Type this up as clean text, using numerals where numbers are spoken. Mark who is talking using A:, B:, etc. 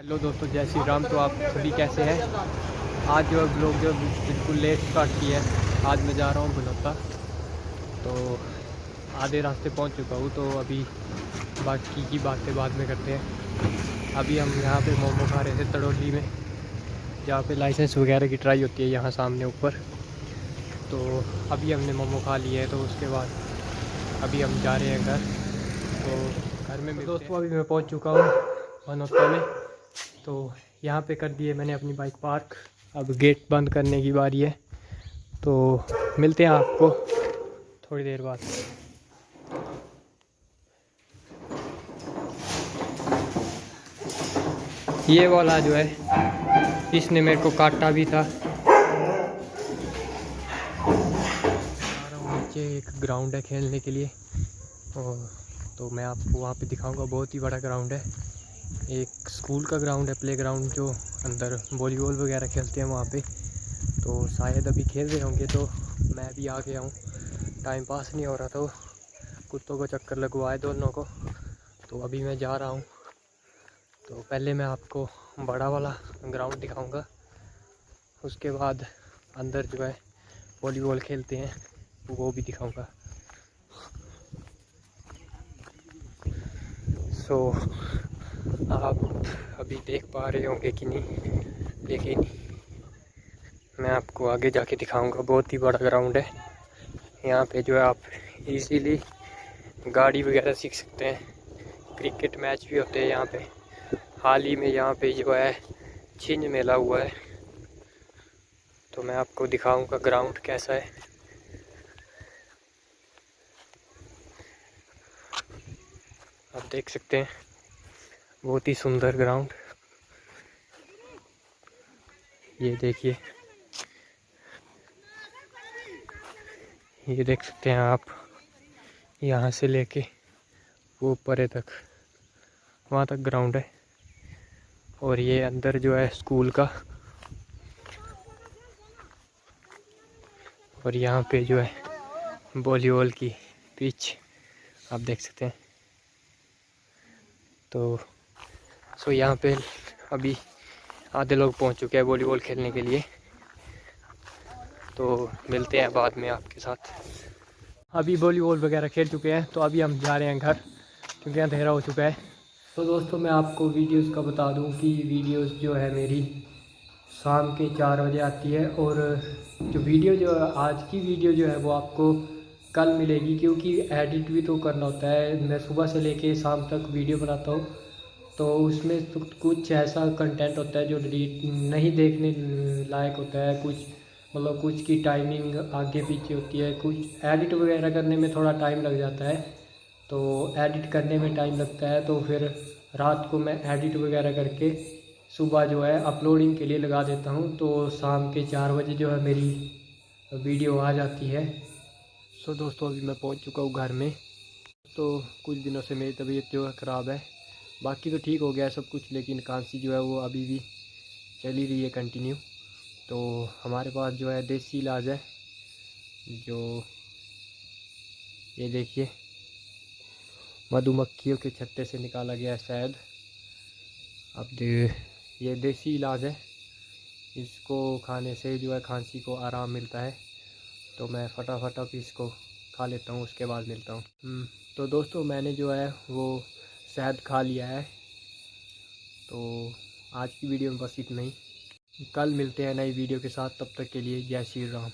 A: Hello दोस्तों, जय श्री राम। तो आप सभी कैसे हैं? आज जो ब्लॉग जो बिल्कुल लेट स्टार्ट किया है। आज मैं जा रहा हूँ बनौता, तो आधे रास्ते पहुँच चुका हूँ। तो अभी बाकी की बातें बाद में करते हैं। अभी हम यहाँ पे मोमो खा रहे थे तड़ोली में, जहाँ पे लाइसेंस वगैरह की ट्राई होती है, यहाँ सामने ऊपर। तो अभी हमने मोमो खा लिए है, तो उसके बाद अभी हम जा रहे हैं घर। तो घर में दोस्तों अभी मैं पहुँच चुका हूँ बनौता में। तो यहाँ पे कर दिए मैंने अपनी बाइक पार्क। अब गेट बंद करने की बारी है, तो मिलते हैं आपको थोड़ी देर बाद। ये वाला जो है, इसने मेरे को काटा भी था। नीचे एक ग्राउंड है खेलने के लिए, और तो मैं आपको वहाँ पे दिखाऊंगा। बहुत ही बड़ा ग्राउंड है, एक स्कूल का ग्राउंड है, प्ले ग्राउंड, जो अंदर वॉलीबॉल वगैरह खेलते हैं वहाँ पे। तो शायद अभी खेल रहे होंगे, तो मैं भी आ गया हूँ। टाइम पास नहीं हो रहा था, कुत्तों को चक्कर लगवाए दोनों को। तो अभी मैं जा रहा हूँ। तो पहले मैं आपको बड़ा वाला ग्राउंड दिखाऊंगा, उसके बाद अंदर जो है वॉलीबॉल खेलते हैं वो भी दिखाऊंगा। सो आप अभी देख पा रहे होंगे कि नहीं, लेकिन मैं आपको आगे जाके दिखाऊंगा। बहुत ही बड़ा ग्राउंड है, यहाँ पे जो है आप इजीली गाड़ी वगैरह सीख सकते हैं। क्रिकेट मैच भी होते हैं यहाँ पे। हाल ही में यहाँ पे जो है छिंज मेला हुआ है, तो मैं आपको दिखाऊंगा ग्राउंड कैसा है। आप देख सकते हैं, बहुत ही सुंदर ग्राउंड। ये देखिए, ये देख सकते हैं आप, यहाँ से लेके वो परे तक, वहाँ तक ग्राउंड है। और ये अंदर जो है स्कूल का, और यहाँ पे जो है वॉलीबॉल की पिच आप देख सकते हैं। तो यहाँ पे अभी आधे लोग पहुँच चुके हैं वॉलीबॉल खेलने के लिए। तो मिलते हैं बाद में आपके साथ। अभी वॉलीबॉल वगैरह खेल चुके हैं, तो अभी हम जा रहे हैं घर, क्योंकि अंधेरा हो चुका है। तो दोस्तों मैं आपको वीडियोस का बता दूं कि वीडियोस जो है मेरी शाम के 4 बजे आती है, और जो वीडियो जो आज की वीडियो जो है वो आपको कल मिलेगी, क्योंकि एडिट भी तो करना होता है। मैं सुबह से लेके शाम तक वीडियो बनाता हूँ, तो उसमें तो कुछ ऐसा कंटेंट होता है जो डिलीट नहीं देखने लायक होता है। कुछ मतलब कुछ की टाइमिंग आगे पीछे होती है, कुछ एडिट वगैरह करने में थोड़ा टाइम लग जाता है। तो एडिट करने में टाइम लगता है, तो फिर रात को मैं एडिट वगैरह करके सुबह जो है अपलोडिंग के लिए लगा देता हूँ। तो शाम के 4 बजे जो है मेरी वीडियो आ जाती है। सो दोस्तों अभी मैं पहुँच चुका हूँ घर में। तो कुछ दिनों से मेरी तबीयत जो है ख़राब है, बाकी तो ठीक हो गया है सब कुछ, लेकिन खांसी जो है वो अभी भी चल ही रही है कंटिन्यू। तो हमारे पास जो है देसी इलाज है, जो ये देखिए मधुमक्खियों के छत्ते से निकाला गया है शहद। अब ये देसी इलाज है, इसको खाने से जो है खांसी को आराम मिलता है। तो मैं फटाफट अब इसको खा लेता हूँ, उसके बाद मिलता हूँ। तो दोस्तों मैंने जो है वो शहद खा लिया है। तो आज की वीडियो में बस इतना ही। कल मिलते हैं नई वीडियो के साथ, तब तक के लिए जय श्री राम।